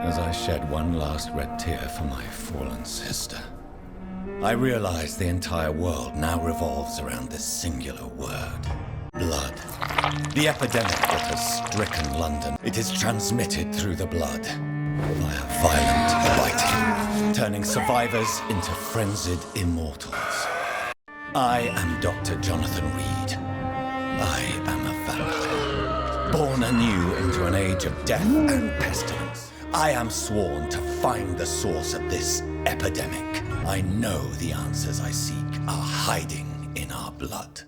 as I shed one last red tear for my fallen sister. I realize the entire world now revolves around this singular word. Blood. The epidemic that has stricken London. It is transmitted through the blood, via violent biting, turning survivors into frenzied immortals. I am Dr. Jonathan Reid. I am a vampire, born anew into an age of death and pestilence. I am sworn to find the source of this epidemic. I know the answers I seek are hiding in our blood.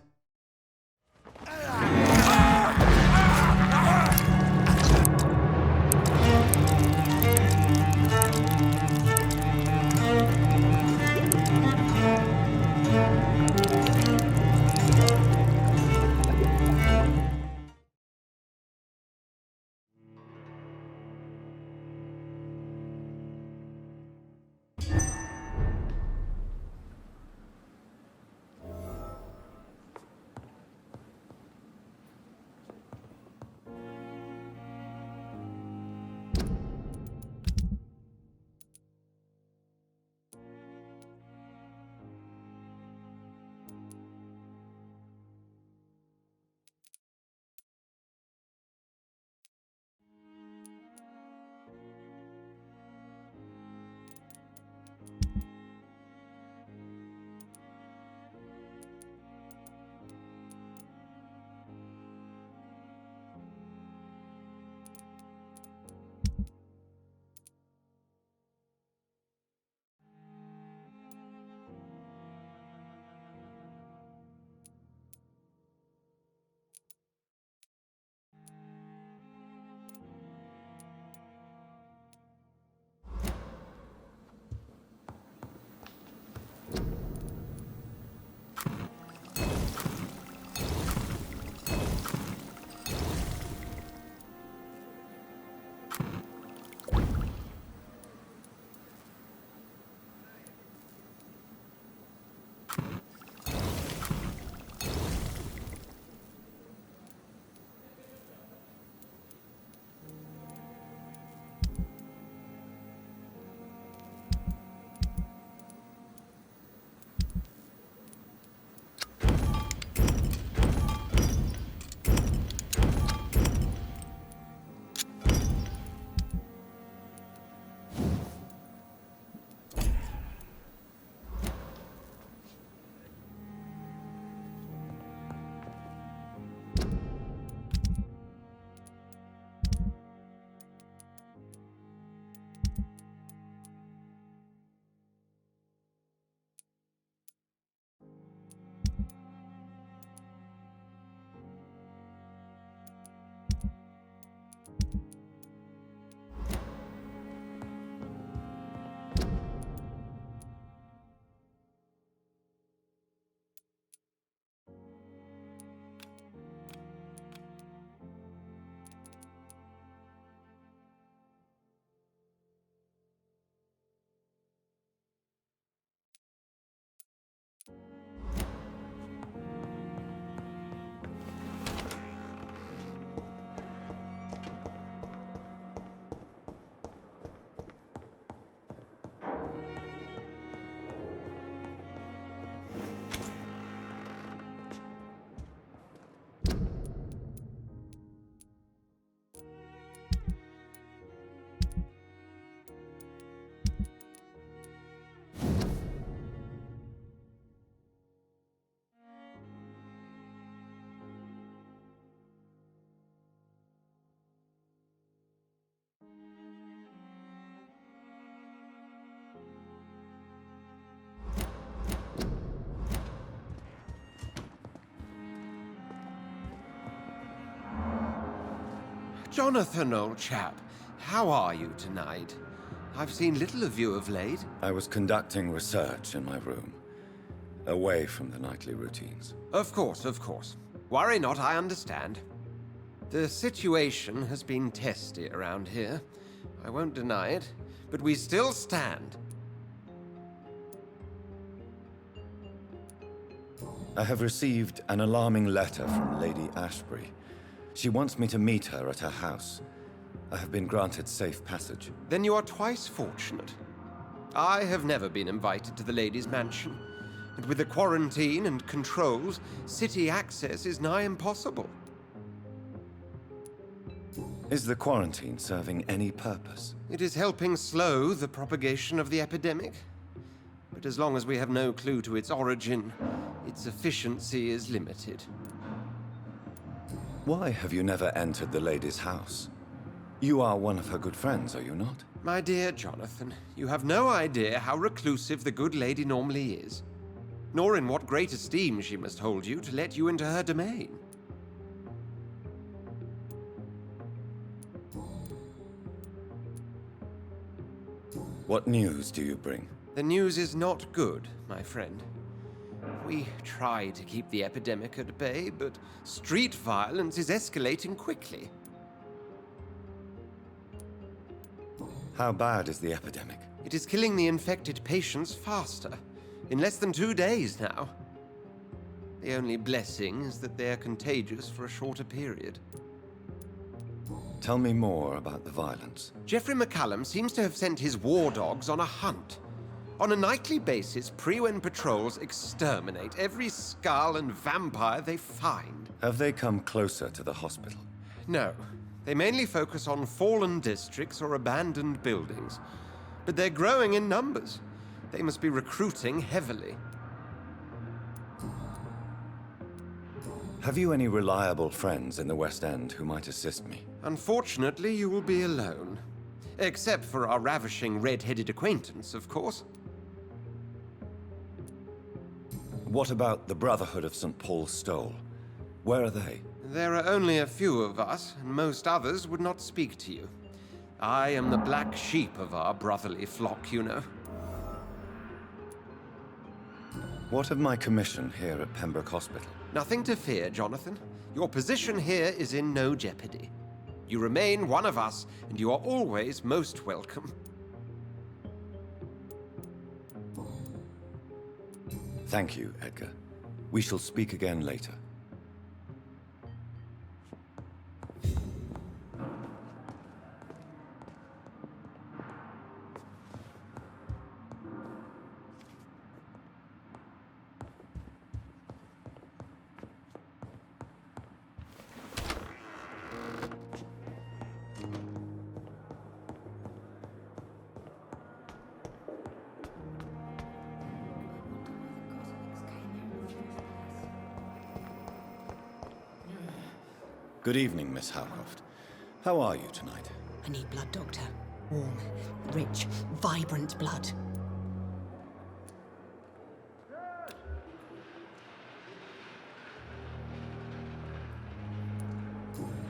Jonathan, old chap, how are you tonight? I've seen little of you of late. I was conducting research in my room, away from the nightly routines. Of course, of course. Worry not, I understand. The situation has been testy around here. I won't deny it, but we still stand. I have received an alarming letter from Lady Ashbury. She wants me to meet her at her house. I have been granted safe passage. Then you are twice fortunate. I have never been invited to the lady's mansion, and with the quarantine and controls, city access is nigh impossible. Is the quarantine serving any purpose? It is helping slow the propagation of the epidemic. But as long as we have no clue to its origin, its efficiency is limited. Why have you never entered the lady's house? You are one of her good friends, are you not? My dear Jonathan, you have no idea how reclusive the good lady normally is, nor in what great esteem she must hold you to let you into her domain. What news do you bring? The news is not good, my friend. We try to keep the epidemic at bay, but street violence is escalating quickly. How bad is the epidemic? It is killing the infected patients faster, in less than 2 days now. The only blessing is that they are contagious for a shorter period. Tell me more about the violence. Geoffrey McCallum seems to have sent his war dogs on a hunt. On a nightly basis, Prewen patrols exterminate every skull and vampire they find. Have they come closer to the hospital? No. They mainly focus on fallen districts or abandoned buildings. But they're growing in numbers. They must be recruiting heavily. Have you any reliable friends in the West End who might assist me? Unfortunately, you will be alone. Except for our ravishing red-headed acquaintance, of course. What about the Brotherhood of St. Paul's Stole? Where are they? There are only a few of us, and most others would not speak to you. I am the black sheep of our brotherly flock, you know. What of my commission here at Pembroke Hospital? Nothing to fear, Jonathan. Your position here is in no jeopardy. You remain one of us, and you are always most welcome. Thank you, Edgar. We shall speak again later. Good evening, Miss Howcroft. How are you tonight? I need blood, Doctor. Warm, rich, vibrant blood.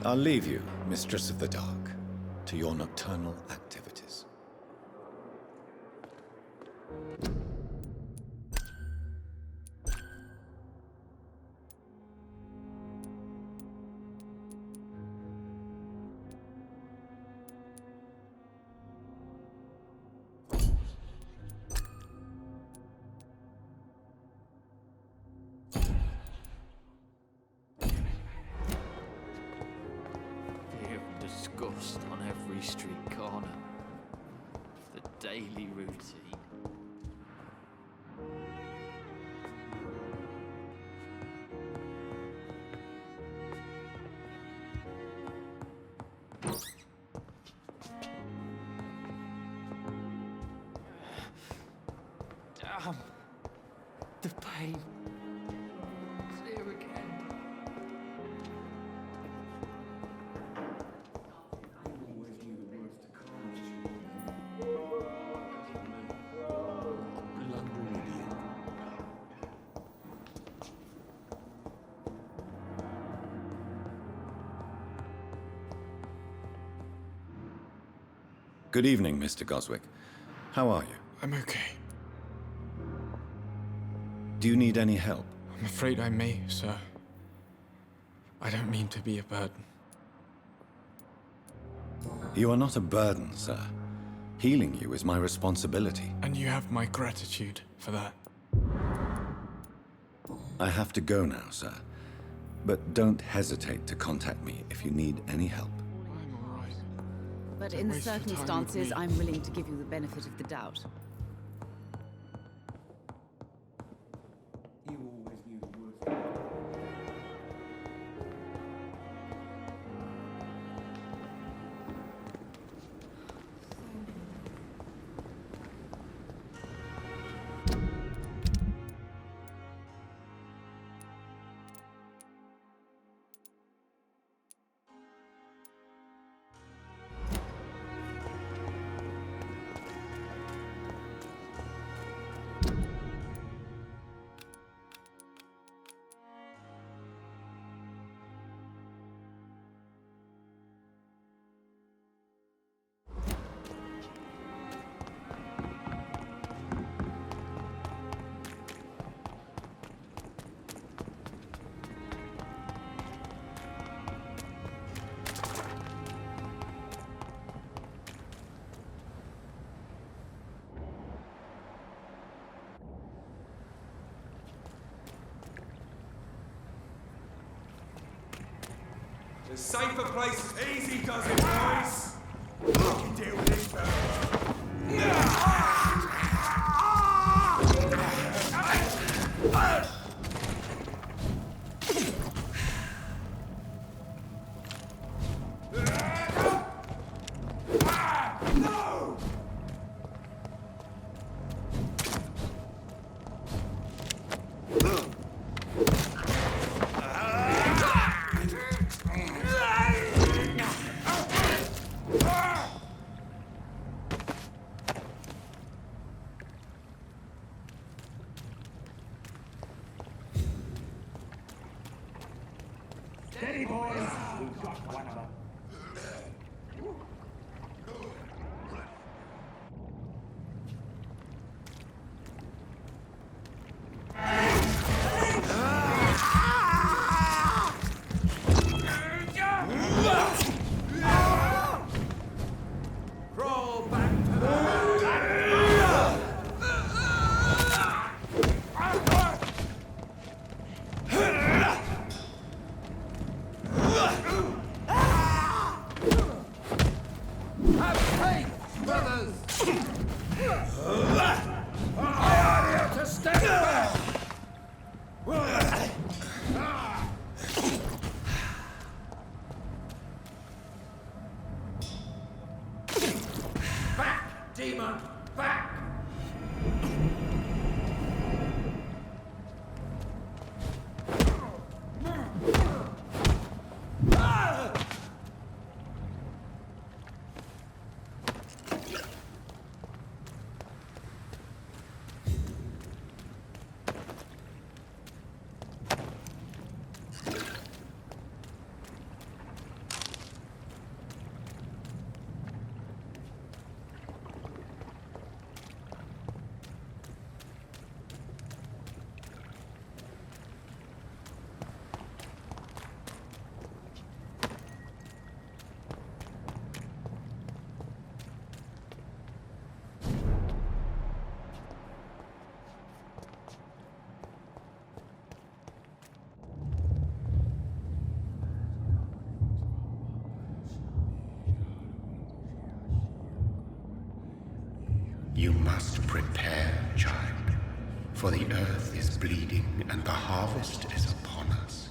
I'll leave you, Mistress of the Dark, to your nocturnal activities. Disgust on every street corner. The daily routine. Damn. The pain. It's here again. Good evening, Mr. Goswick. How are you? I'm okay. Do you need any help? I'm afraid I may, sir. I don't mean to be a burden. You are not a burden, sir. Healing you is my responsibility. And you have my gratitude for that. I have to go now, sir. But don't hesitate to contact me if you need any help. I'm all right. but Don't in the waste your time with circumstances, me. I'm willing to give you the benefit of the doubt. You always knew the worst. The safer place. Easy does it, boys. You can deal with this first. Steady, boys. We've got one of them. Crawl back to the Have faith, brothers! I are here to stand back! Back, demon! Back! You must prepare, child, for the earth is bleeding and the harvest is upon us.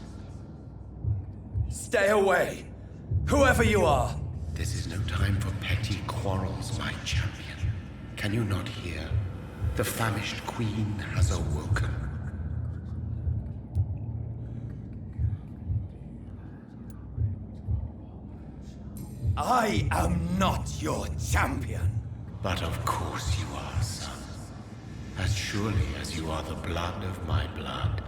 Stay away! Whoever you are! This is no time for petty quarrels, my champion. Can you not hear? The famished queen has awoken. I am not your champion! But of course you are, son. As surely as you are the blood of my blood.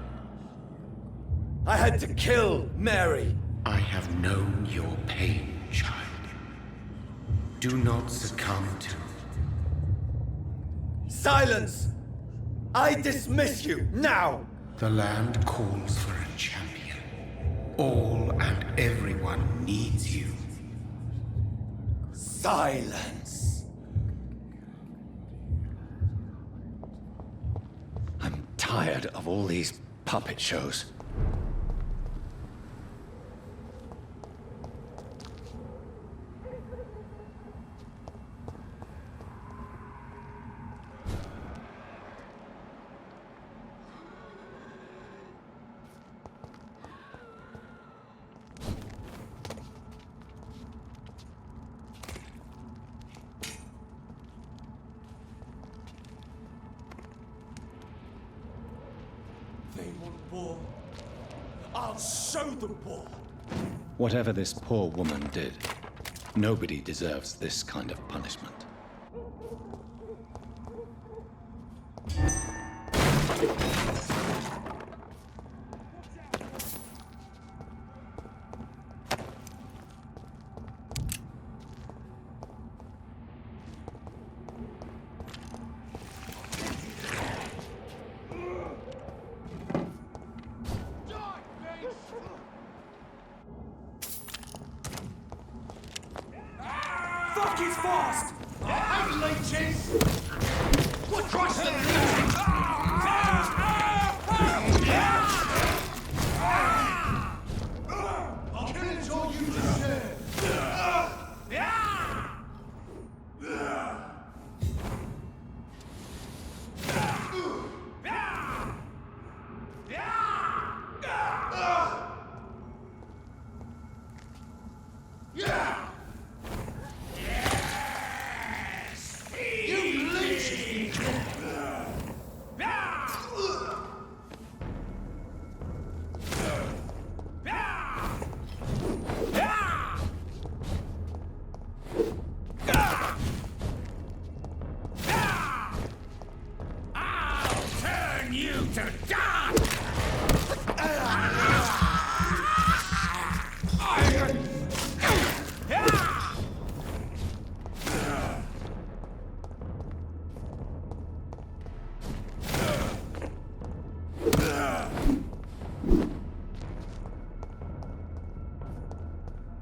I had to kill Mary! I have known your pain, child. Do not succumb to... Silence! I dismiss you, now! The land calls for a champion. All and everyone needs you. Silence! I'm tired of all these puppet shows. I'll show them what. Whatever this poor woman did, nobody deserves this kind of punishment. Fuck is fast! I'm leeches! What Christ the I'll kill it all you deserve!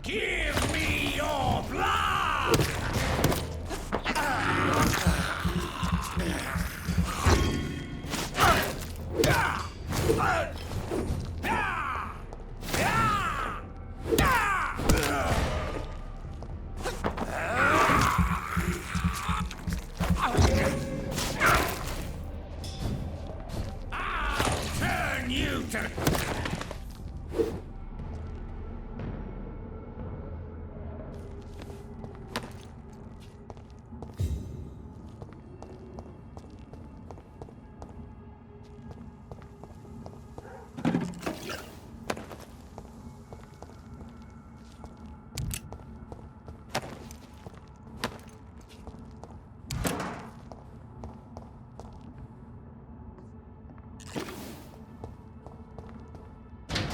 Give me your blood! I'll turn you to...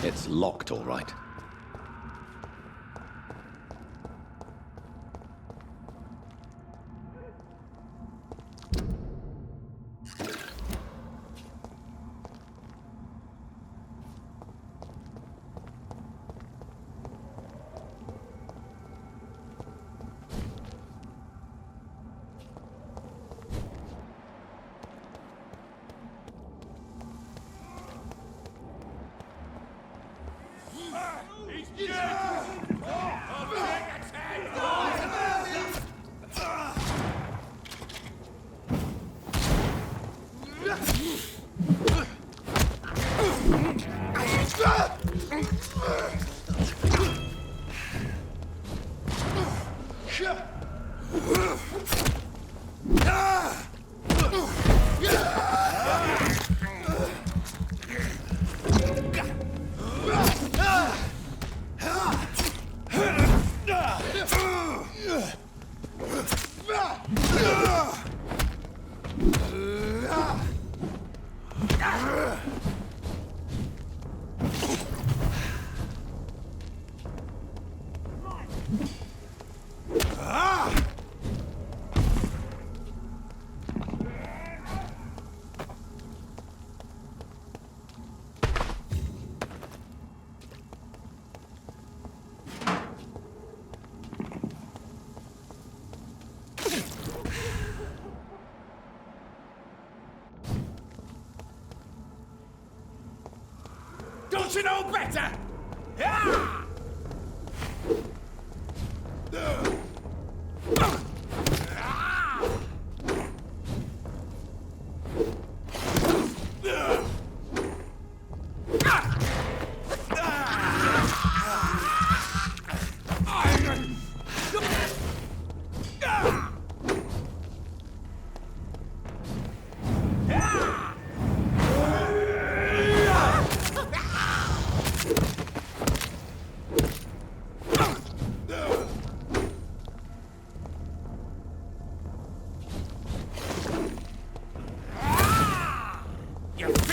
It's locked, all right. Don't you know better?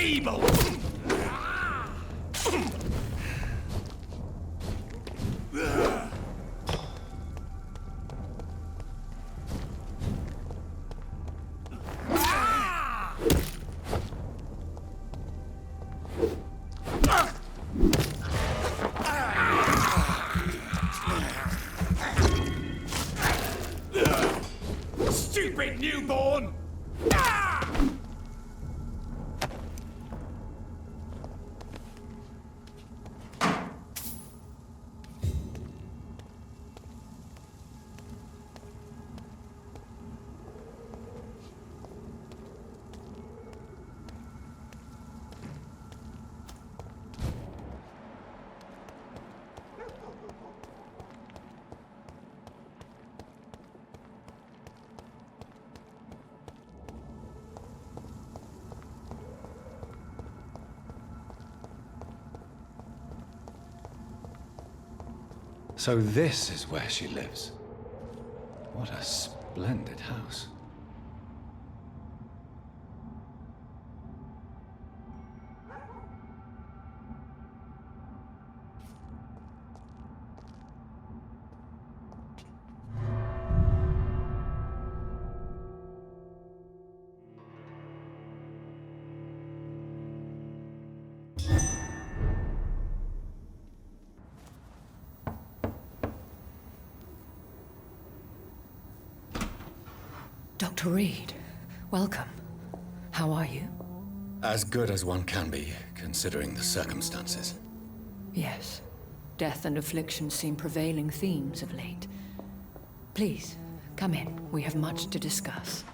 feeble! Stupid newborn! So this is where she lives. What a splendid house. Dr. Reid, welcome. How are you? As good as one can be, considering the circumstances. Yes. Death and affliction seem prevailing themes of late. Please, come in. We have much to discuss.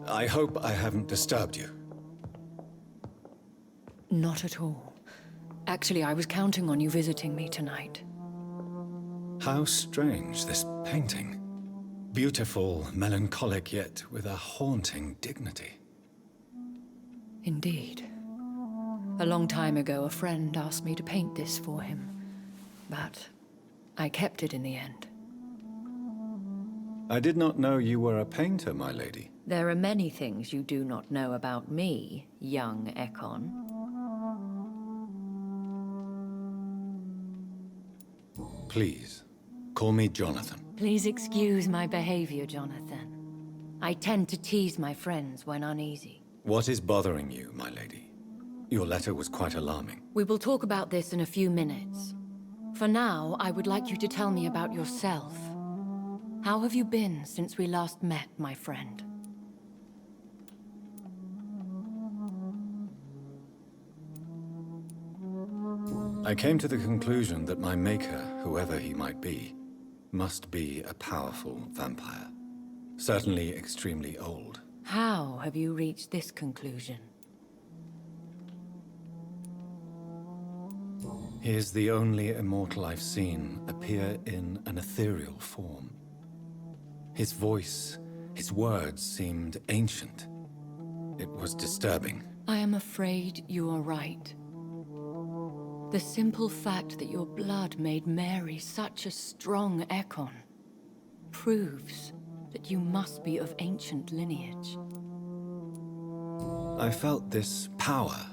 I hope I haven't disturbed you. Not at all. Actually, I was counting on you visiting me tonight. How strange, this painting. Beautiful, melancholic, yet with a haunting dignity. Indeed. A long time ago, a friend asked me to paint this for him. But I kept it in the end. I did not know you were a painter, my lady. There are many things you do not know about me, young Ekon. Please, call me Jonathan. Please excuse my behavior, Jonathan. I tend to tease my friends when uneasy. What is bothering you, my lady? Your letter was quite alarming. We will talk about this in a few minutes. For now, I would like you to tell me about yourself. How have you been since we last met, my friend? I came to the conclusion that my maker, whoever he might be, must be a powerful vampire. Certainly extremely old. How have you reached this conclusion? He is the only immortal I've seen appear in an ethereal form. His voice, his words seemed ancient. It was disturbing. I am afraid you are right. The simple fact that your blood made Mary such a strong Ekon proves that you must be of ancient lineage. I felt this power,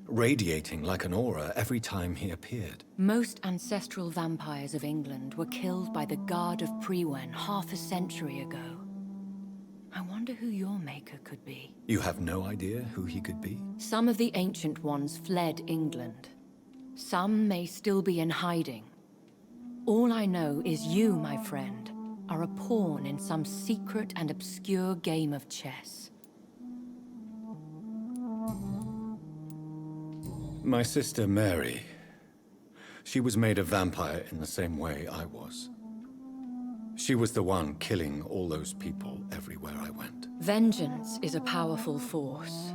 radiating like an aura every time he appeared. Most ancestral vampires of England were killed by the Guard of Prewen half a century ago. I wonder who your maker could be. You have no idea who he could be? Some of the ancient ones fled England. Some may still be in hiding. All I know is you, my friend, are a pawn in some secret and obscure game of chess. My sister Mary. She was made a vampire in the same way I was. She was the one killing all those people everywhere I went. Vengeance is a powerful force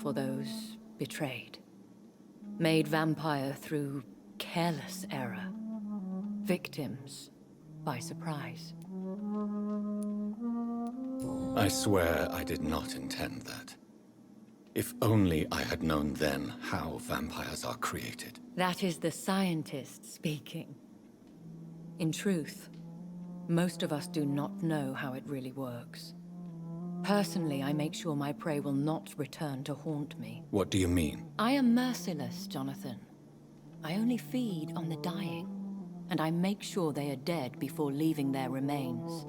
for those betrayed. Made vampire through careless error. Victims by surprise. I swear I did not intend that. If only I had known then how vampires are created. That is the scientist speaking. In truth, most of us do not know how it really works. Personally, I make sure my prey will not return to haunt me. What do you mean? I am merciless, Jonathan. I only feed on the dying, and I make sure they are dead before leaving their remains.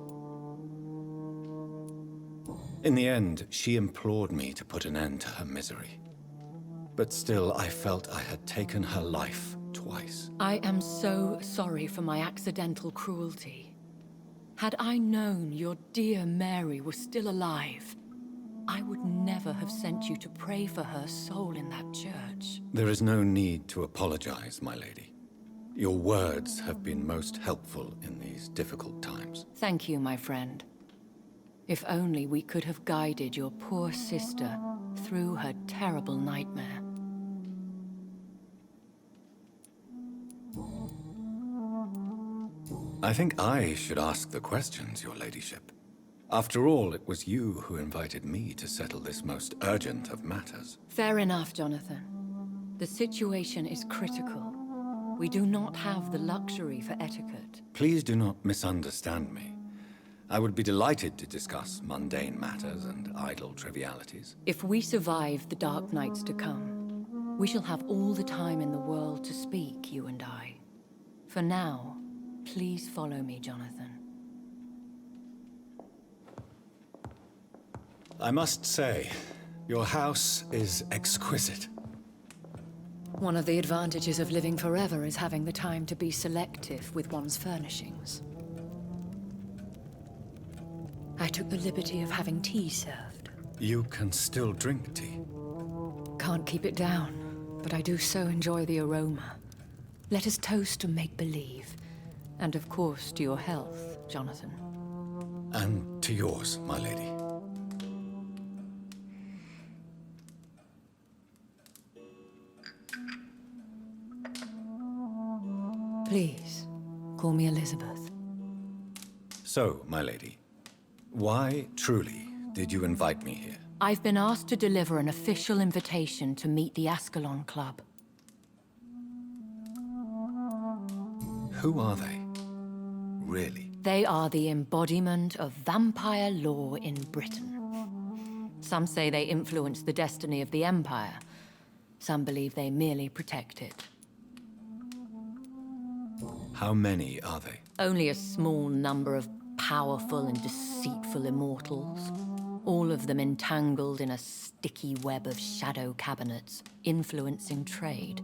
In the end, she implored me to put an end to her misery. But still, I felt I had taken her life twice. I am so sorry for my accidental cruelty. Had I known your dear Mary was still alive, I would never have sent you to pray for her soul in that church. There is no need to apologize, my lady. Your words have been most helpful in these difficult times. Thank you, my friend. If only we could have guided your poor sister through her terrible nightmare. I think I should ask the questions, your ladyship. After all, it was you who invited me to settle this most urgent of matters. Fair enough, Jonathan. The situation is critical. We do not have the luxury for etiquette. Please do not misunderstand me. I would be delighted to discuss mundane matters and idle trivialities. If we survive the dark nights to come, we shall have all the time in the world to speak, you and I. For now, please follow me, Jonathan. I must say, your house is exquisite. One of the advantages of living forever is having the time to be selective with one's furnishings. I took the liberty of having tea served. You can still drink tea. Can't keep it down, but I do so enjoy the aroma. Let us toast to make-believe. And of course, to your health, Jonathan. And to yours, my lady. Please, call me Elizabeth. So, my lady, why, truly, did you invite me here? I've been asked to deliver an official invitation to meet the Ascalon Club. Who are they? Really? They are the embodiment of vampire law in Britain. Some say they influence the destiny of the Empire. Some believe they merely protect it. How many are they? Only a small number of powerful and deceitful immortals. All of them entangled in a sticky web of shadow cabinets, influencing trade.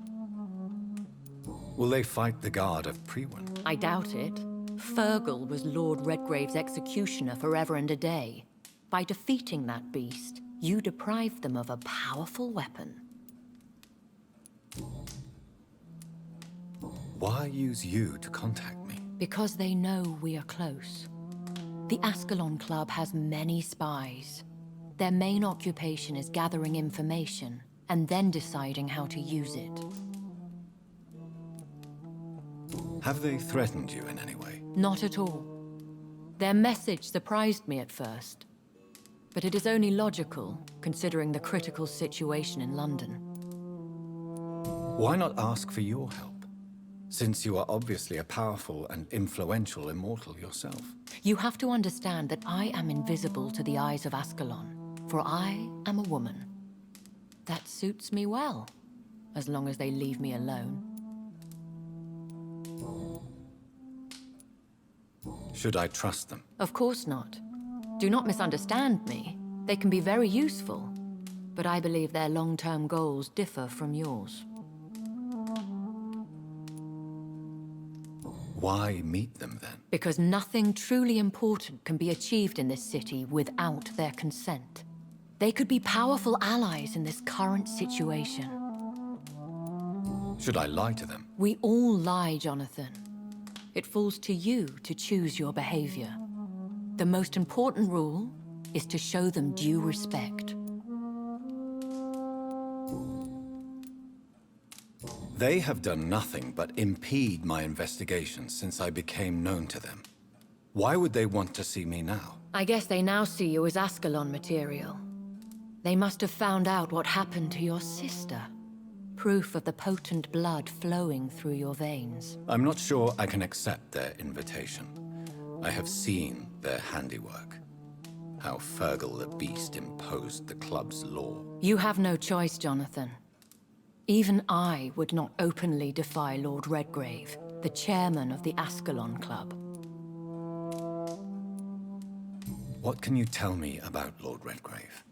Will they fight the guard of Priwen? I doubt it. Fergal was Lord Redgrave's executioner forever and a day. By defeating that beast, you deprived them of a powerful weapon. Why use you to contact me? Because they know we are close. The Ascalon Club has many spies. Their main occupation is gathering information and then deciding how to use it. Have they threatened you in any way? Not at all. Their message surprised me at first. But it is only logical, considering the critical situation in London. Why not ask for your help? Since you are obviously a powerful and influential immortal yourself. You have to understand that I am invisible to the eyes of Ascalon, for I am a woman. That suits me well, as long as they leave me alone. Should I trust them? Of course not. Do not misunderstand me. They can be very useful, but I believe their long-term goals differ from yours. Why meet them then? Because nothing truly important can be achieved in this city without their consent. They could be powerful allies in this current situation. Should I lie to them? We all lie, Jonathan. It falls to you to choose your behavior. The most important rule is to show them due respect. They have done nothing but impede my investigations since I became known to them. Why would they want to see me now? I guess they now see you as Ascalon material. They must have found out what happened to your sister. Proof of the potent blood flowing through your veins. I'm not sure I can accept their invitation. I have seen their handiwork. how Fergal the Beast imposed the club's law. You have no choice, Jonathan. Even I would not openly defy Lord Redgrave, the chairman of the Ascalon Club. What can you tell me about Lord Redgrave?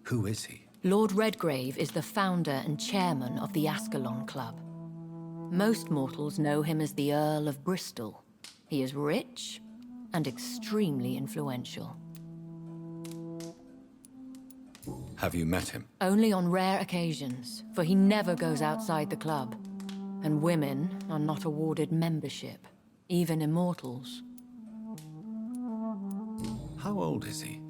Who is he? Lord Redgrave is the founder and chairman of the Ascalon Club. Most mortals know him as the Earl of Bristol. He is rich and extremely influential. Have you met him? Only on rare occasions, for he never goes outside the club. And women are not awarded membership, even immortals. How old is he?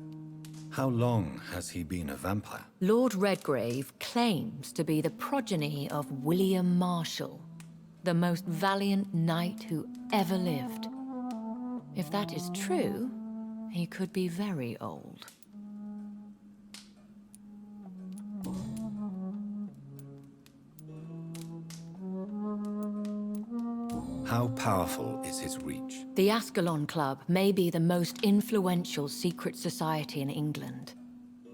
How long has he been a vampire? Lord Redgrave claims to be the progeny of William Marshall, the most valiant knight who ever lived. If that is true, he could be very old. How powerful is his reach? The Ascalon Club may be the most influential secret society in England.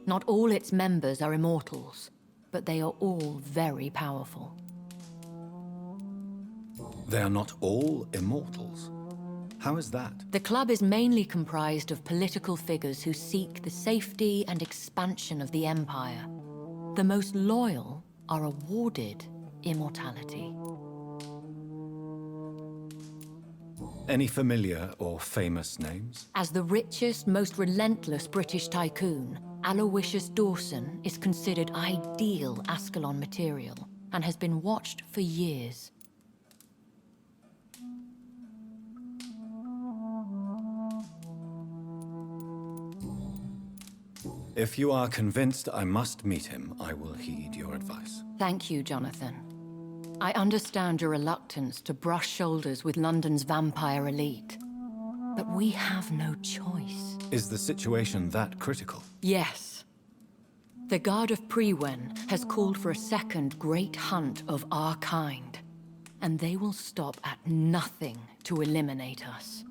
Not all its members are immortals, but they are all very powerful. They are not all immortals. How is that? The club is mainly comprised of political figures who seek the safety and expansion of the Empire. The most loyal are awarded immortality. Any familiar or famous names? As the richest, most relentless British tycoon, Aloysius Dawson is considered ideal Ascalon material and has been watched for years. If you are convinced I must meet him, I will heed your advice. Thank you, Jonathan. I understand your reluctance to brush shoulders with London's vampire elite. But we have no choice. Is the situation that critical? Yes. The Guard of Prewen has called for a second great hunt of our kind. And they will stop at nothing to eliminate us.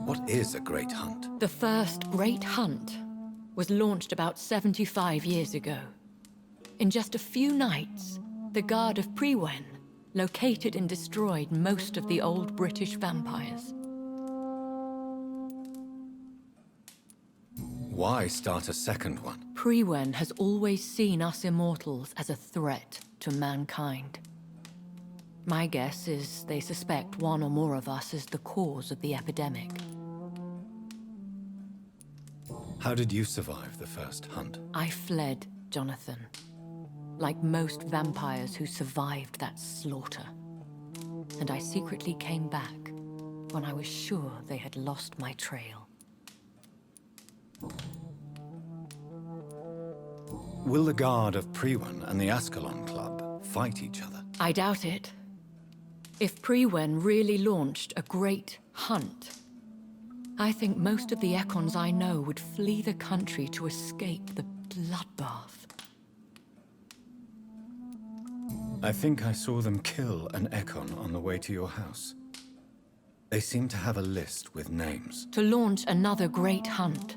What is a great hunt? The first great hunt was launched about 75 years ago. In just a few nights, the Guard of Prewen located and destroyed most of the old British vampires. Why start a second one? Prewen has always seen us immortals as a threat to mankind. My guess is they suspect one or more of us as the cause of the epidemic. How did you survive the first hunt? I fled, Jonathan. Like most vampires who survived that slaughter. And I secretly came back when I was sure they had lost my trail. Will the Guard of Prewen and the Ascalon Club fight each other? I doubt it. If Prewen really launched a great hunt, I think most of the Econs I know would flee the country to escape the bloodbath. I think I saw them kill an Econ on the way to your house. They seem to have a list with names. To launch another great hunt,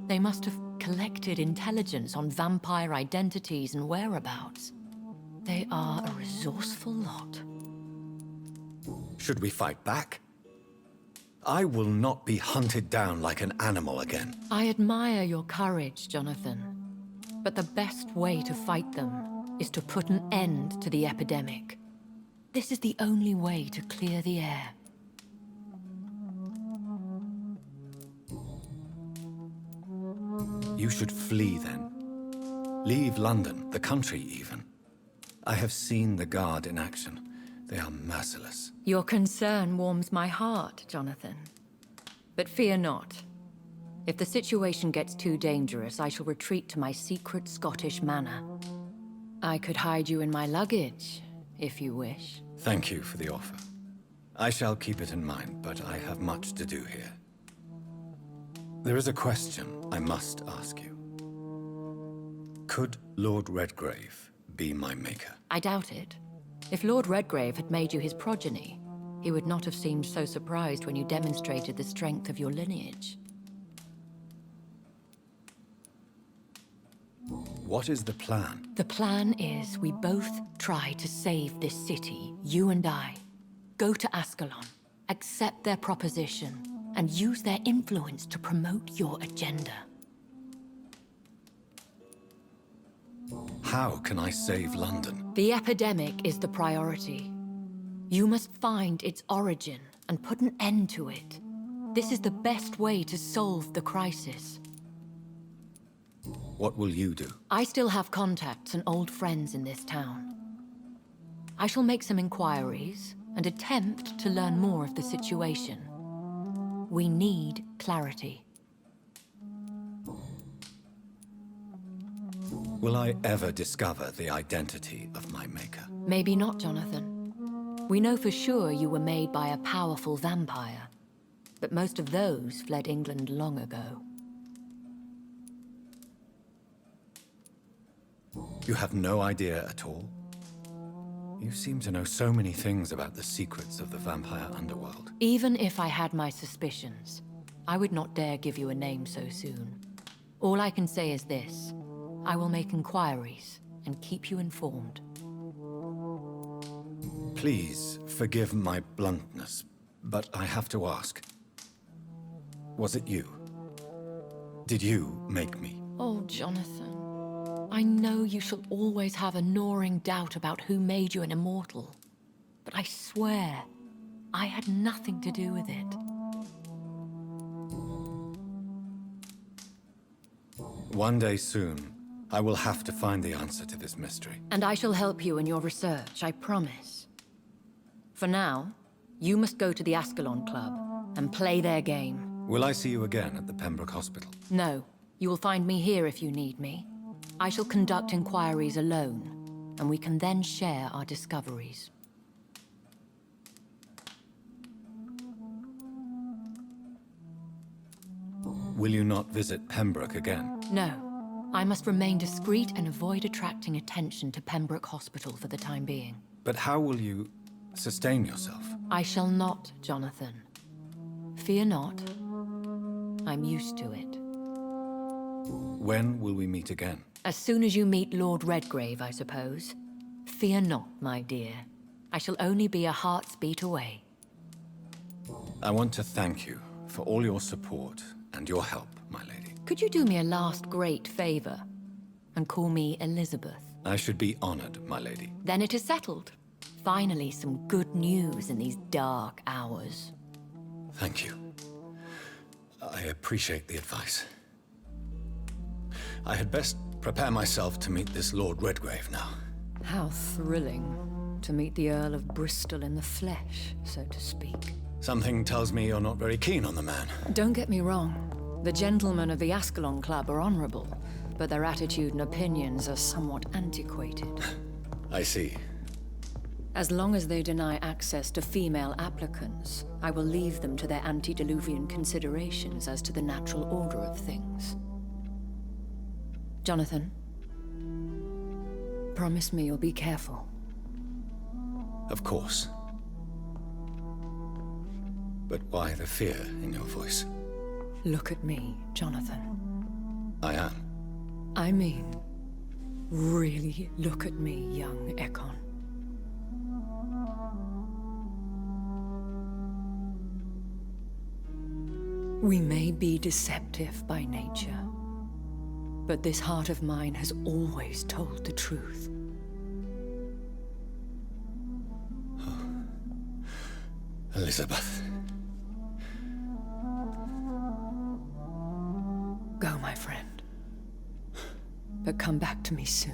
they must have collected intelligence on vampire identities and whereabouts. They are a resourceful lot. Should we fight back? I will not be hunted down like an animal again. I admire your courage, Jonathan. But the best way to fight them is to put an end to the epidemic. This is the only way to clear the air. You should flee then. Leave London, the country even. I have seen the Guard in action. They are merciless. Your concern warms my heart, Jonathan. But fear not. If the situation gets too dangerous, I shall retreat to my secret Scottish manor. I could hide you in my luggage, if you wish. Thank you for the offer. I shall keep it in mind, but I have much to do here. There is a question I must ask you. Could Lord Redgrave be my maker? I doubt it. If Lord Redgrave had made you his progeny, He would not have seemed so surprised when you demonstrated the strength of your lineage. What is the plan? The plan is we both try to save this city, you and I. Go to Ascalon, accept their proposition, and use their influence to promote your agenda. How can I save London? The epidemic is the priority. You must find its origin and put an end to it. This is the best way to solve the crisis. What will you do? I still have contacts and old friends in this town. I shall make some inquiries and attempt to learn more of the situation. We need clarity. Will I ever discover the identity of my maker? Maybe not, Jonathan. We know for sure you were made by a powerful vampire, but most of those fled England long ago. You have no idea at all? You seem to know so many things about the secrets of the vampire underworld. Even if I had my suspicions, I would not dare give you a name so soon. All I can say is this: I will make inquiries and keep you informed. Please forgive my bluntness, but I have to ask. Was it you? Did you make me? Oh, Jonathan. I know you shall always have a gnawing doubt about who made you an immortal. But I swear, I had nothing to do with it. One day soon, I will have to find the answer to this mystery. And I shall help you in your research, I promise. For now, you must go to the Ascalon Club and play their game. Will I see you again at the Pembroke Hospital? No, you will find me here if you need me. I shall conduct inquiries alone, and we can then share our discoveries. Will you not visit Pembroke again? No. I must remain discreet and avoid attracting attention to Pembroke Hospital for the time being. But how will you sustain yourself? I shall not, Jonathan. Fear not. I'm used to it. When will we meet again? As soon as you meet Lord Redgrave, I suppose. Fear not, my dear. I shall only be a heart's beat away. I want to thank you for all your support and your help, my lady. Could you do me a last great favor and call me Elizabeth? I should be honored, my lady. Then it is settled. Finally, some good news in these dark hours. Thank you. I appreciate the advice. I had best prepare myself to meet this Lord Redgrave now. How thrilling to meet the Earl of Bristol in the flesh, so to speak. Something tells me you're not very keen on the man. Don't get me wrong. The gentlemen of the Ascalon Club are honorable, but their attitude and opinions are somewhat antiquated. I see. As long as they deny access to female applicants, I will leave them to their antediluvian considerations as to the natural order of things. Jonathan, promise me you'll be careful. Of course. But why the fear in your voice? Look at me, Jonathan. I am. I mean, really look at me, young Ekon. We may be deceptive by nature, but this heart of mine has always told the truth. Elizabeth. Go, my friend. But come back to me soon.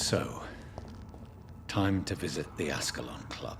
So, time to visit the Ascalon Club.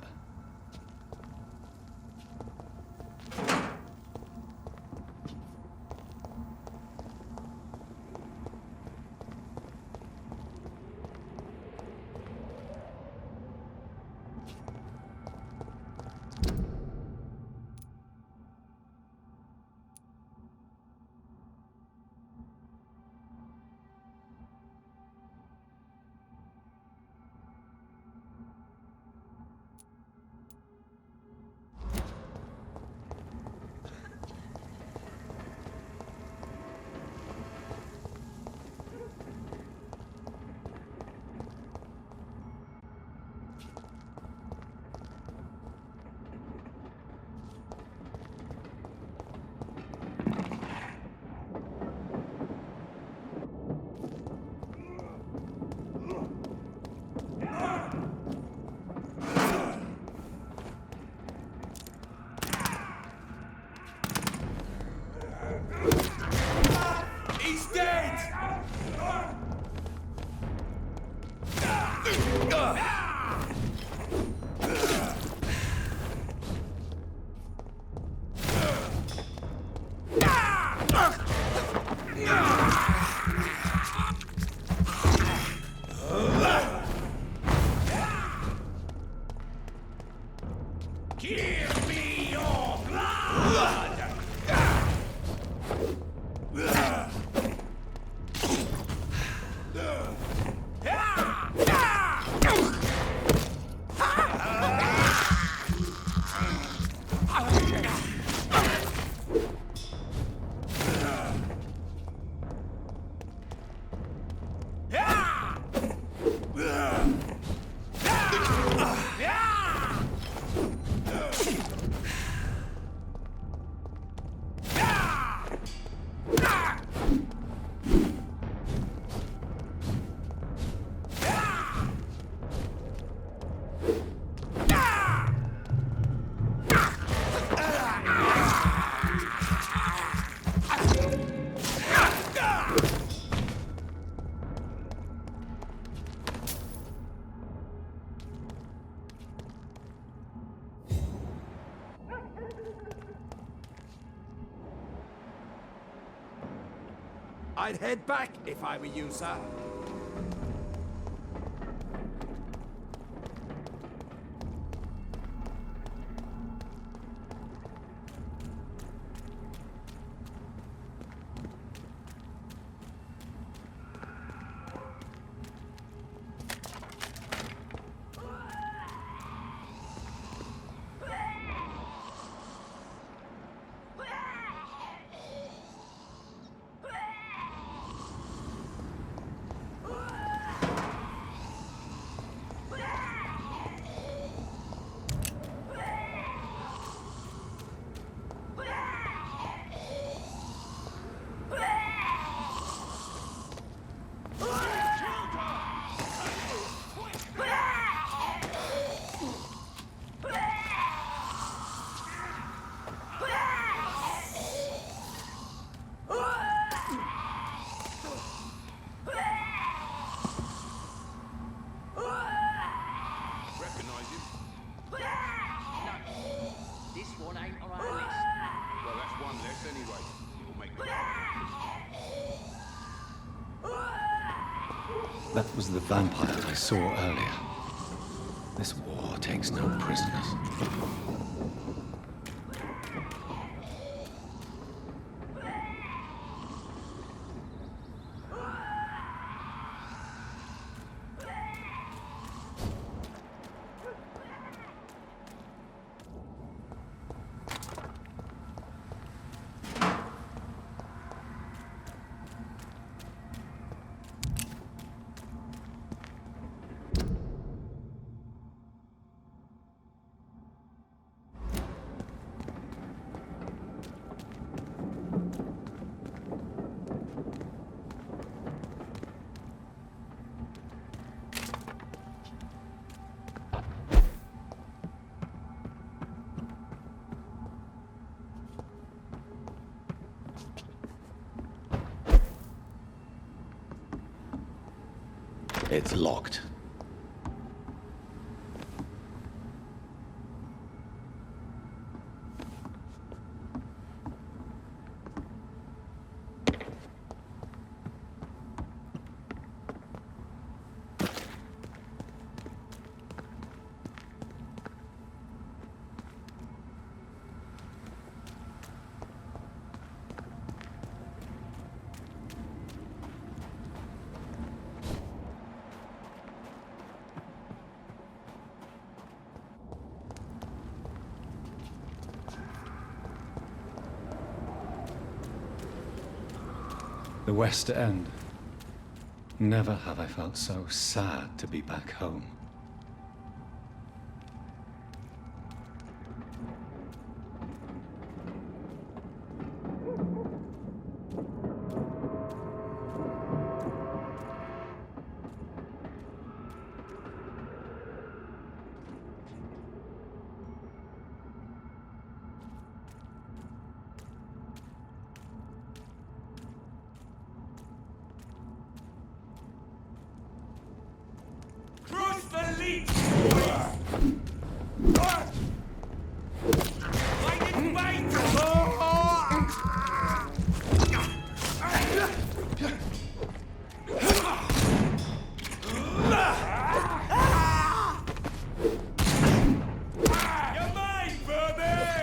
He's dead! Give me your blood! I'd head back if I were you, sir. That was the vampire I saw earlier. This war takes no prisoners. It's locked. The West End. Never have I felt so sad to be back home. Cross the leech, boys! I didn't wait! You're mine, Vampyr!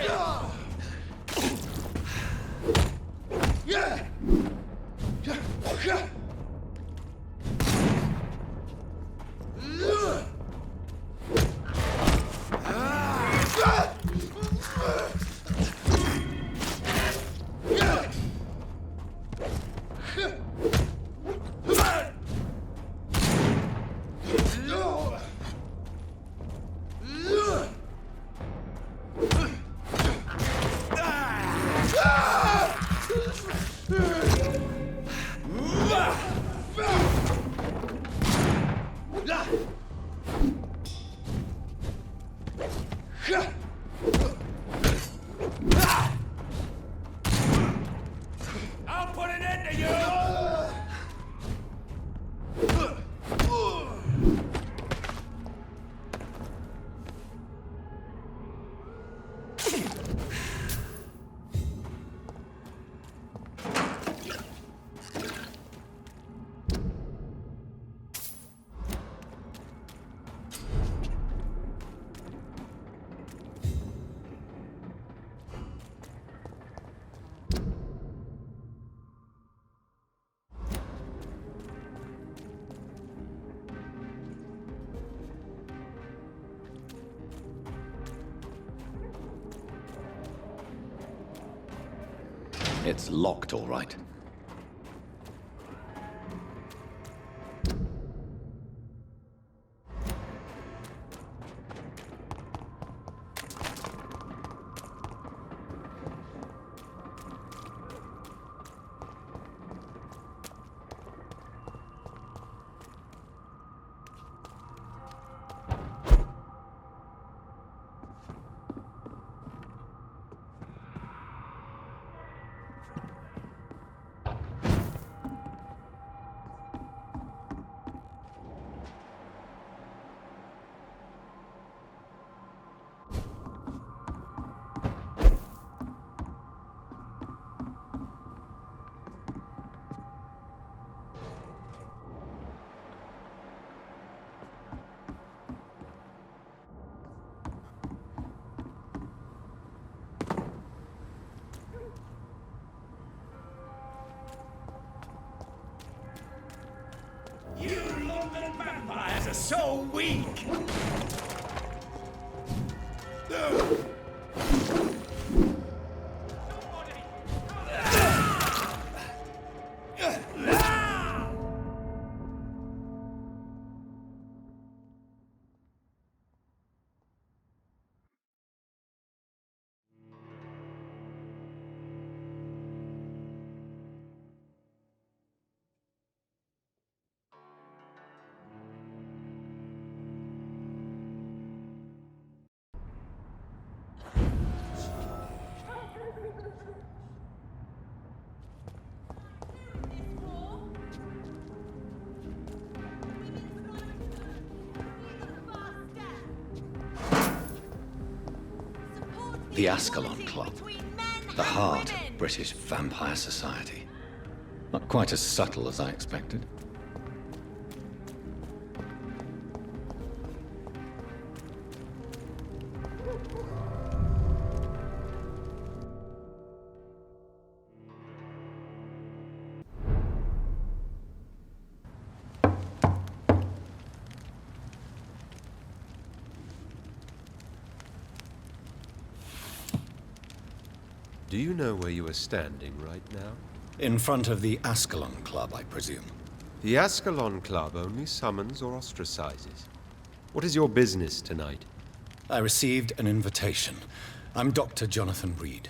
I'll put an end to you! It's locked, all right. You London vampires are so weak! The Ascalon Club. The heart of British vampire society. Not quite as subtle as I expected. Do you know where you are standing right now? In front of the Ascalon Club, I presume. The Ascalon Club only summons or ostracizes. What is your business tonight? I received an invitation. I'm Dr. Jonathan Reid.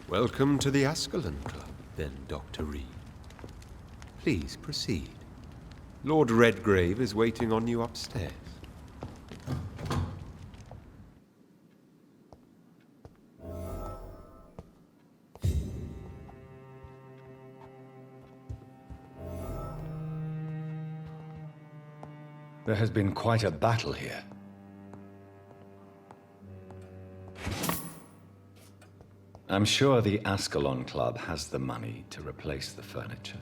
Welcome to the Ascalon Club, then, Dr. Reid. Please proceed. Lord Redgrave is waiting on you upstairs. There has been quite a battle here. I'm sure the Ascalon Club has the money to replace the furniture.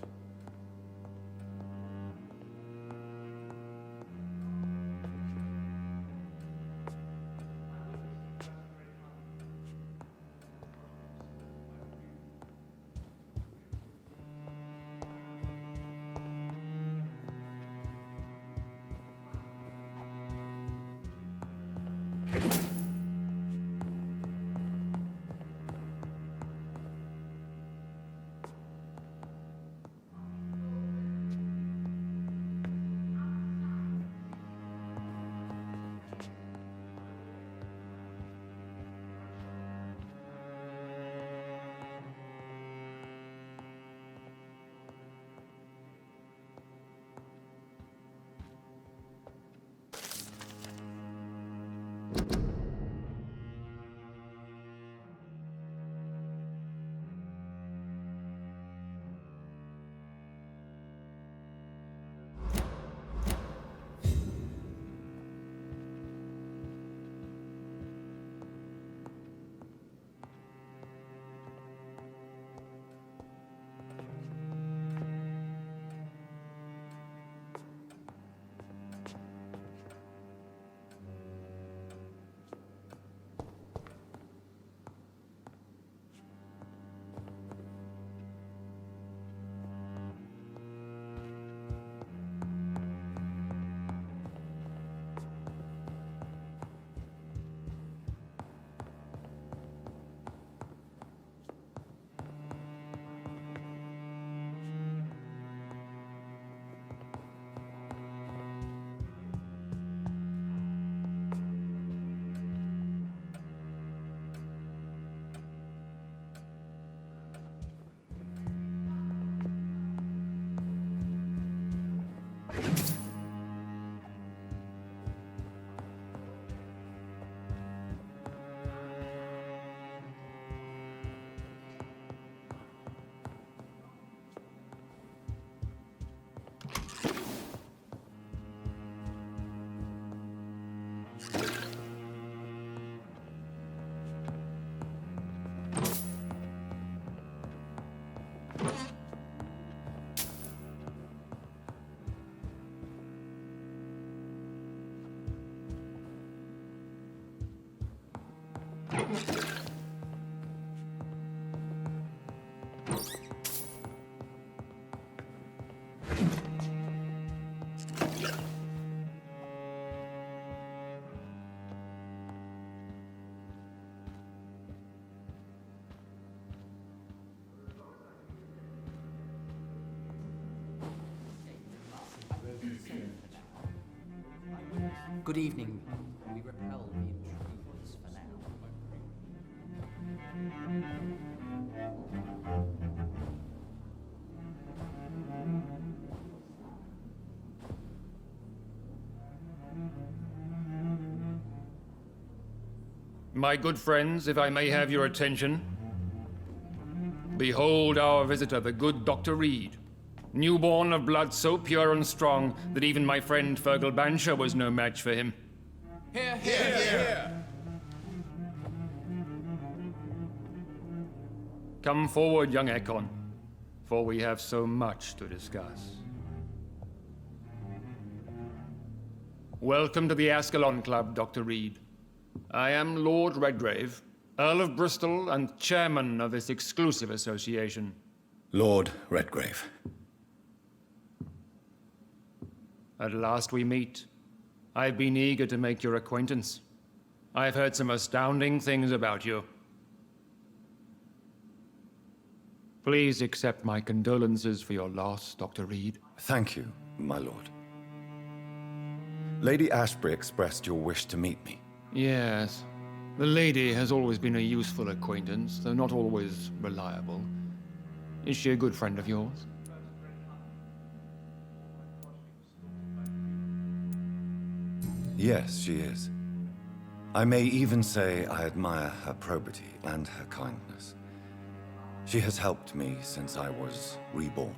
Good evening. We repel the intruders for now. My good friends, if I may have your attention. Behold our visitor, the good Dr. Reid. Newborn of blood so pure and strong that even my friend Fergal Bansher was no match for him. Here, here, here! Come forward, young Ekon, for we have so much to discuss. Welcome to the Ascalon Club, Dr. Reid. I am Lord Redgrave, Earl of Bristol and chairman of this exclusive association. Lord Redgrave. At last we meet. I've been eager to make your acquaintance. I've heard some astounding things about you. Please accept my condolences for your loss, Dr. Reid. Thank you, my lord. Lady Ashbury expressed your wish to meet me. Yes. The lady has always been a useful acquaintance, though not always reliable. Is she a good friend of yours? Yes, she is. I may even say I admire her probity and her kindness. She has helped me since I was reborn.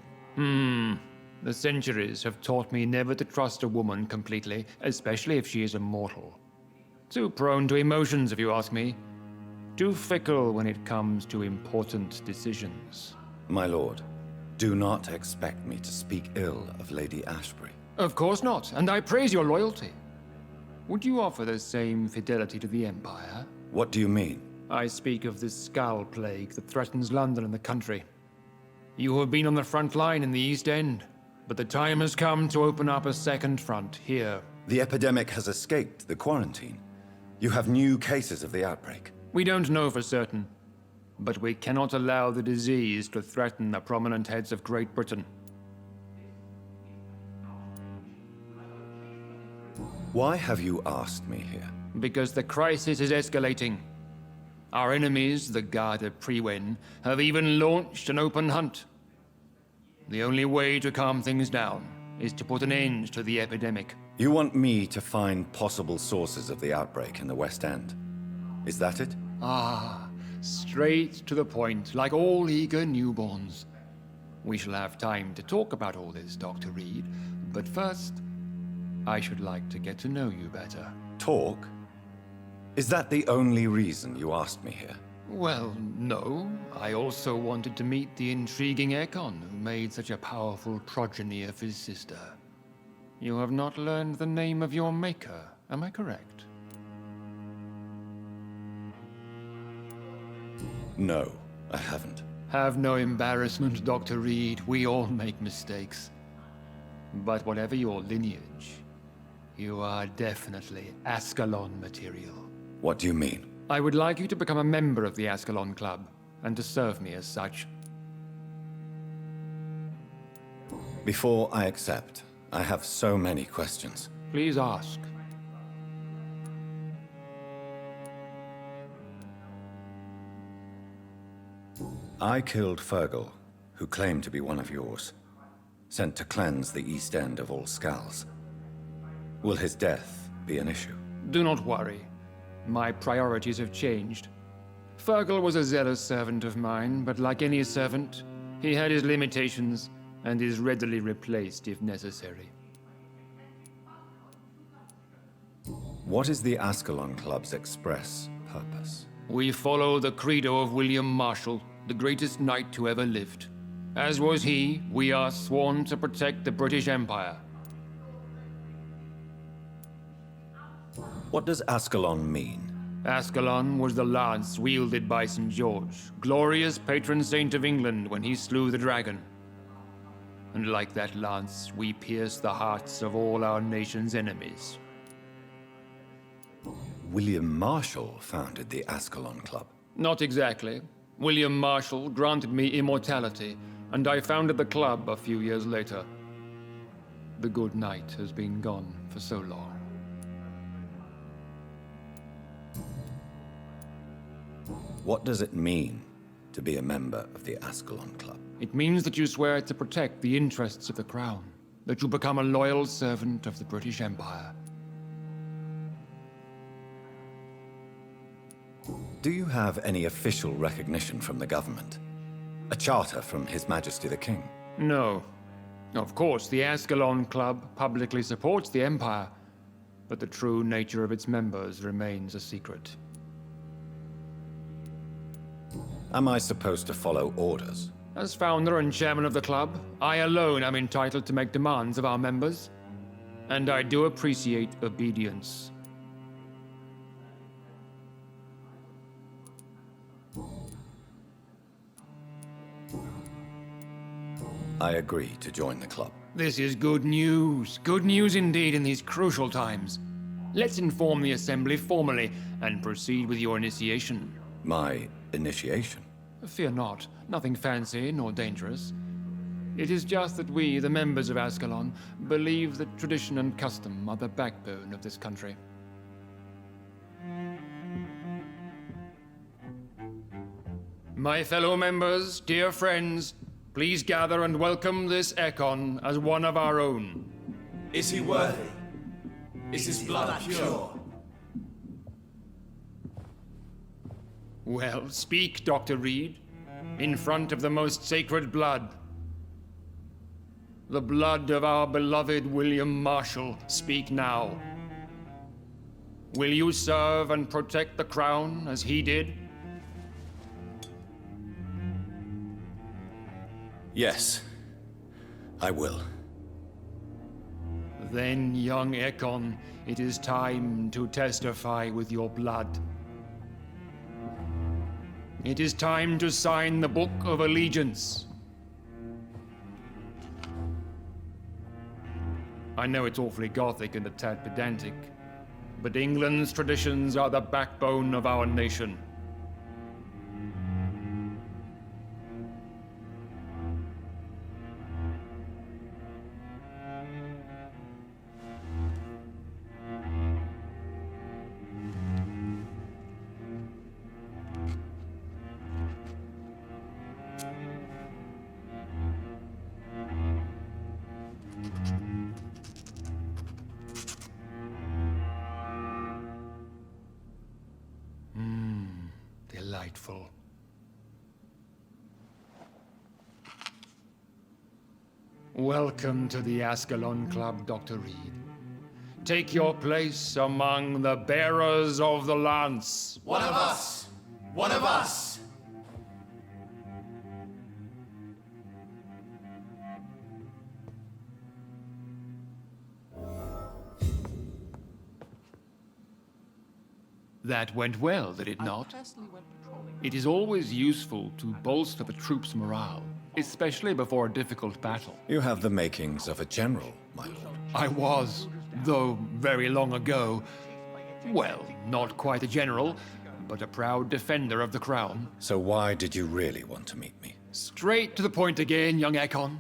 The centuries have taught me never to trust a woman completely, especially if she is a mortal. Too prone to emotions, if you ask me. Too fickle when it comes to important decisions. My lord, do not expect me to speak ill of Lady Ashbury. Of course not, and I praise your loyalty. Would you offer the same fidelity to the Empire? What do you mean? I speak of the Skull Plague that threatens London and the country. You have been on the front line in the East End, but the time has come to open up a second front here. The epidemic has escaped the quarantine. You have new cases of the outbreak. We don't know for certain, but we cannot allow the disease to threaten the prominent heads of Great Britain. Why have you asked me here? Because the crisis is escalating. Our enemies, the Garda Priwen, have even launched an open hunt. The only way to calm things down is to put an end to the epidemic. You want me to find possible sources of the outbreak in the West End? Is that it? Ah, straight to the point, like all eager newborns. We shall have time to talk about all this, Dr. Reid, but first, I should like to get to know you better. Talk? Is that the only reason you asked me here? Well, no. I also wanted to meet the intriguing Ekon, who made such a powerful progeny of his sister. You have not learned the name of your maker, am I correct? No, I haven't. Have no embarrassment, Dr. Reid. We all make mistakes. But whatever your lineage, you are definitely Ascalon material. What do you mean? I would like you to become a member of the Ascalon Club, and to serve me as such. Before I accept, I have so many questions. Please ask. I killed Fergal, who claimed to be one of yours, sent to cleanse the East End of all skulls. Will his death be an issue? Do not worry. My priorities have changed. Fergal was a zealous servant of mine, but like any servant, he had his limitations and is readily replaced if necessary. What is the Ascalon Club's express purpose? We follow the credo of William Marshall, the greatest knight who ever lived. As was he, we are sworn to protect the British Empire. What does Ascalon mean? Ascalon was the lance wielded by St. George, glorious patron saint of England when he slew the dragon. And like that lance, we pierce the hearts of all our nation's enemies. William Marshall founded the Ascalon Club. Not exactly. William Marshall granted me immortality, and I founded the club a few years later. The good knight has been gone for so long. What does it mean to be a member of the Ascalon Club? It means that you swear to protect the interests of the Crown, that you become a loyal servant of the British Empire. Do you have any official recognition from the government? A charter from His Majesty the King? No. Of course, the Ascalon Club publicly supports the Empire, but the true nature of its members remains a secret. Am I supposed to follow orders? As founder and chairman of the club, I alone am entitled to make demands of our members, and I do appreciate obedience. I agree to join the club. This is good news. Good news indeed in these crucial times. Let's inform the Assembly formally and proceed with your initiation. My initiation? Fear not. Nothing fancy nor dangerous. It is just that we, the members of Ascalon, believe that tradition and custom are the backbone of this country. My fellow members, dear friends, please gather and welcome this Ekon as one of our own. Is he worthy? Is his blood pure? Well, speak, Dr. Reid, in front of the most sacred blood. The blood of our beloved William Marshall. Speak now. Will you serve and protect the crown as he did? Yes, I will. Then, young Ekon, it is time to testify with your blood. It is time to sign the Book of Allegiance. I know it's awfully gothic and a tad pedantic, but England's traditions are the backbone of our nation. Delightful. Welcome to the Ascalon Club, Dr. Reid. Take your place among the bearers of the lance. One of us! One of us! That went well, did it not? It is always useful to bolster the troops' morale, especially before a difficult battle. You have the makings of a general, my lord. I was, though very long ago. Well, not quite a general, but a proud defender of the crown. So why did you really want to meet me? Straight to the point again, young Ekon.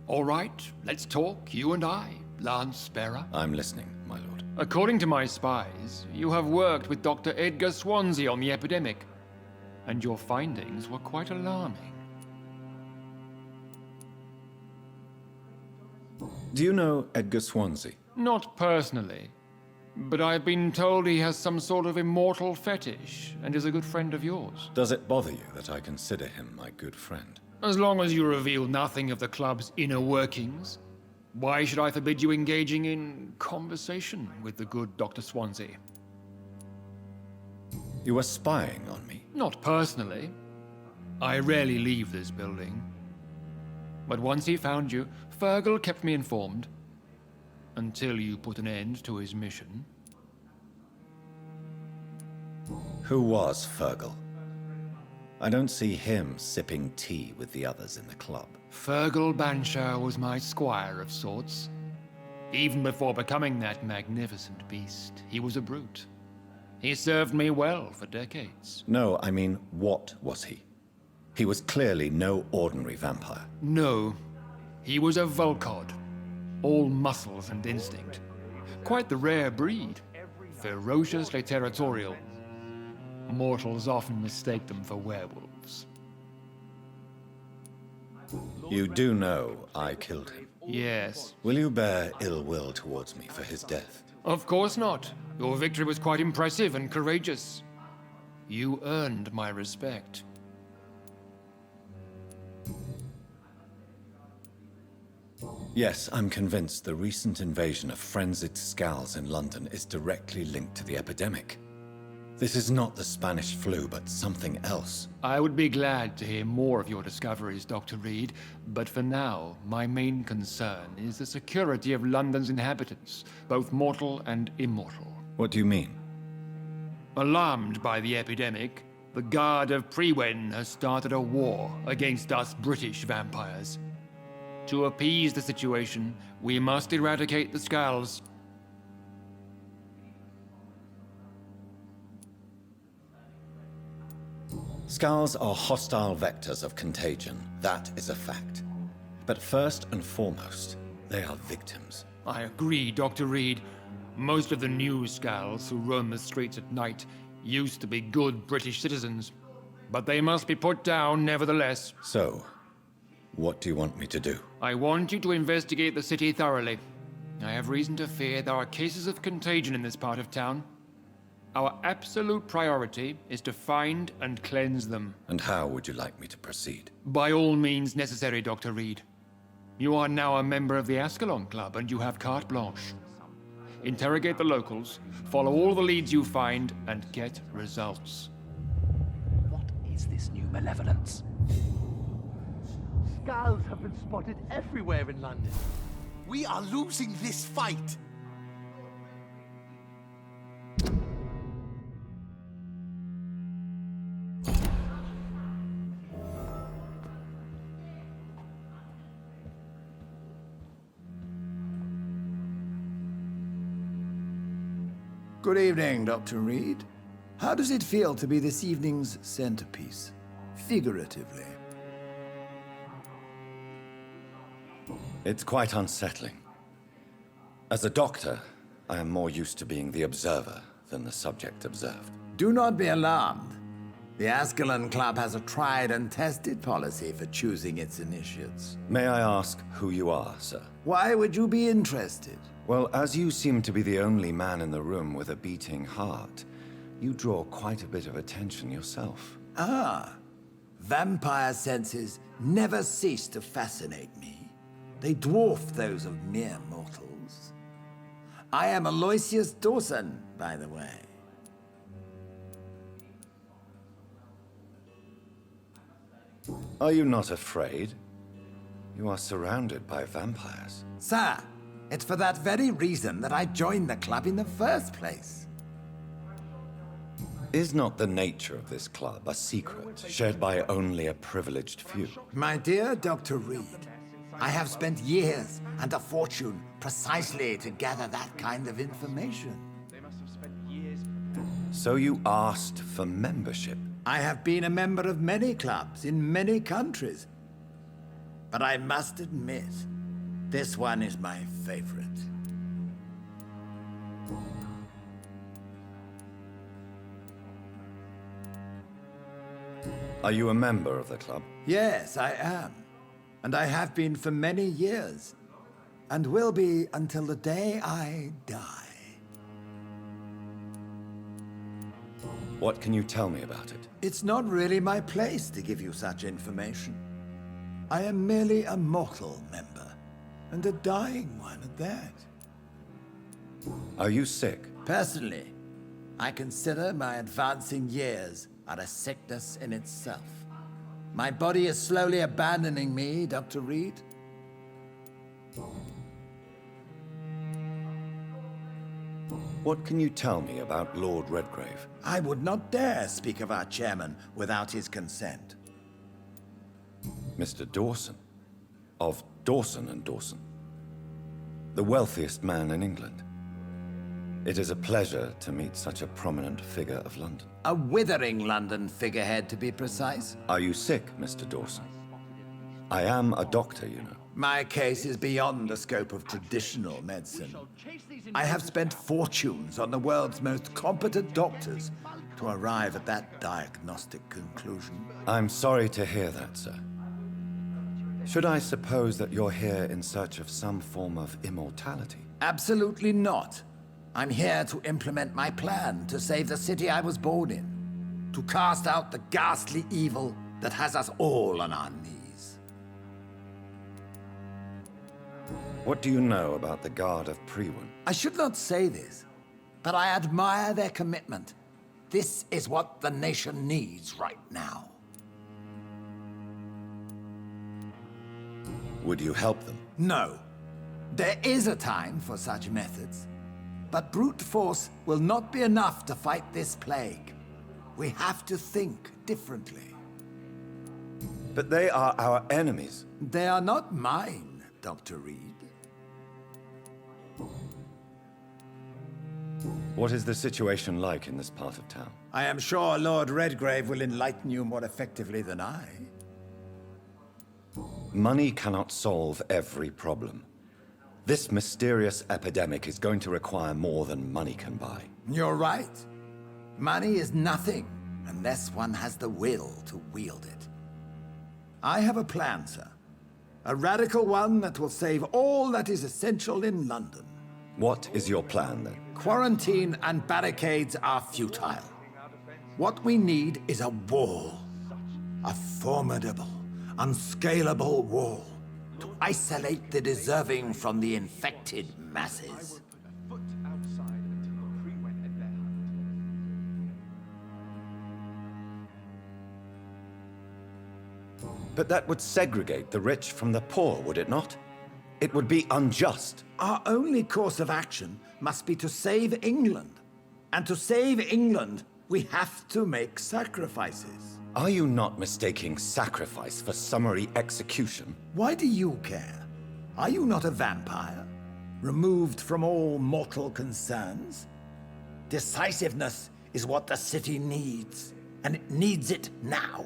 All right, let's talk, you and I, Lance Bearer. I'm listening, my lord. According to my spies, you have worked with Dr. Edgar Swansea on the epidemic, and your findings were quite alarming. Do you know Edgar Swansea? Not personally, but I've been told he has some sort of immortal fetish and is a good friend of yours. Does it bother you that I consider him my good friend? As long as you reveal nothing of the club's inner workings, why should I forbid you engaging in conversation with the good Dr. Swansea? You were spying on me? Not personally. I rarely leave this building. But once he found you, Fergal kept me informed. Until you put an end to his mission. Who was Fergal? I don't see him sipping tea with the others in the club. Fergal Banshire was my squire of sorts. Even before becoming that magnificent beast, he was a brute. He served me well for decades. No, I mean, what was he? He was clearly no ordinary vampire. No, he was a Volcod. All muscles and instinct. Quite the rare breed. Ferociously territorial. Mortals often mistake them for werewolves. You do know I killed him. Yes. Will you bear ill will towards me for his death? Of course not. Your victory was quite impressive and courageous. You earned my respect. Yes, I'm convinced the recent invasion of frenzied Scals in London is directly linked to the epidemic. This is not the Spanish flu, but something else. I would be glad to hear more of your discoveries, Dr. Reid, but for now, my main concern is the security of London's inhabitants, both mortal and immortal. What do you mean? Alarmed by the epidemic, the Guard of Prewen has started a war against us British vampires. To appease the situation, we must eradicate the Scals. Scals are hostile vectors of contagion, that is a fact. But first and foremost, they are victims. I agree, Dr. Reid. Most of the new Scals who roam the streets at night used to be good British citizens, but they must be put down nevertheless. So, what do you want me to do? I want you to investigate the city thoroughly. I have reason to fear there are cases of contagion in this part of town. Our absolute priority is to find and cleanse them. And how would you like me to proceed? By all means necessary, Dr. Reid. You are now a member of the Ascalon Club, and you have carte blanche. Interrogate the locals, follow all the leads you find, and get results. What is this new malevolence? Scals have been spotted everywhere in London. We are losing this fight. Good evening, Dr. Reid. How does it feel to be this evening's centerpiece, figuratively? It's quite unsettling. As a doctor, I am more used to being the observer than the subject observed. Do not be alarmed. The Ascalon Club has a tried and tested policy for choosing its initiates. May I ask who you are, sir? Why would you be interested? Well, as you seem to be the only man in the room with a beating heart, you draw quite a bit of attention yourself. Ah, vampire senses never cease to fascinate me. They dwarf those of mere mortals. I am Aloysius Dawson, by the way. Are you not afraid? You are surrounded by vampires. Sir, it's for that very reason that I joined the club in the first place. Is not the nature of this club a secret, shared by only a privileged few? My dear Dr. Reid, I have spent years and a fortune precisely to gather that kind of information. So you asked for membership? I have been a member of many clubs in many countries. But I must admit, this one is my favorite. Are you a member of the club? Yes, I am. And I have been for many years. And will be until the day I die. What can you tell me about it? It's not really my place to give you such information. I am merely a mortal member, and a dying one at that. Are you sick? Personally, I consider my advancing years are a sickness in itself. My body is slowly abandoning me, Dr. Reid. What can you tell me about Lord Redgrave? I would not dare speak of our chairman without his consent. Mr. Dawson? Of Dawson and Dawson? The wealthiest man in England. It is a pleasure to meet such a prominent figure of London. A withering London figurehead, to be precise. Are you sick, Mr. Dawson? I am a doctor, you know. My case is beyond the scope of traditional medicine. I have spent fortunes on the world's most competent doctors to arrive at that diagnostic conclusion. I'm sorry to hear that, sir. Should I suppose that you're here in search of some form of immortality? Absolutely not. I'm here to implement my plan to save the city I was born in. To cast out the ghastly evil that has us all on our knees. What do you know about the Guard of Priwen? I should not say this, but I admire their commitment. This is what the nation needs right now. Would you help them? No. There is a time for such methods. But brute force will not be enough to fight this plague. We have to think differently. But they are our enemies. They are not mine, Dr. Reid. What is the situation like in this part of town? I am sure Lord Redgrave will enlighten you more effectively than I. Money cannot solve every problem. This mysterious epidemic is going to require more than money can buy. You're right. Money is nothing unless one has the will to wield it. I have a plan, sir. A radical one that will save all that is essential in London. What is your plan, then? Quarantine and barricades are futile. What we need is a wall. A formidable, unscalable wall to isolate the deserving from the infected masses. But that would segregate the rich from the poor, would it not? It would be unjust. Our only course of action must be to save England. And to save England, we have to make sacrifices. Are you not mistaking sacrifice for summary execution? Why do you care? Are you not a vampire? Removed from all mortal concerns? Decisiveness is what the city needs, and it needs it now.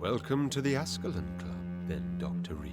Welcome to the Ascalon Club, then, Dr. Reid.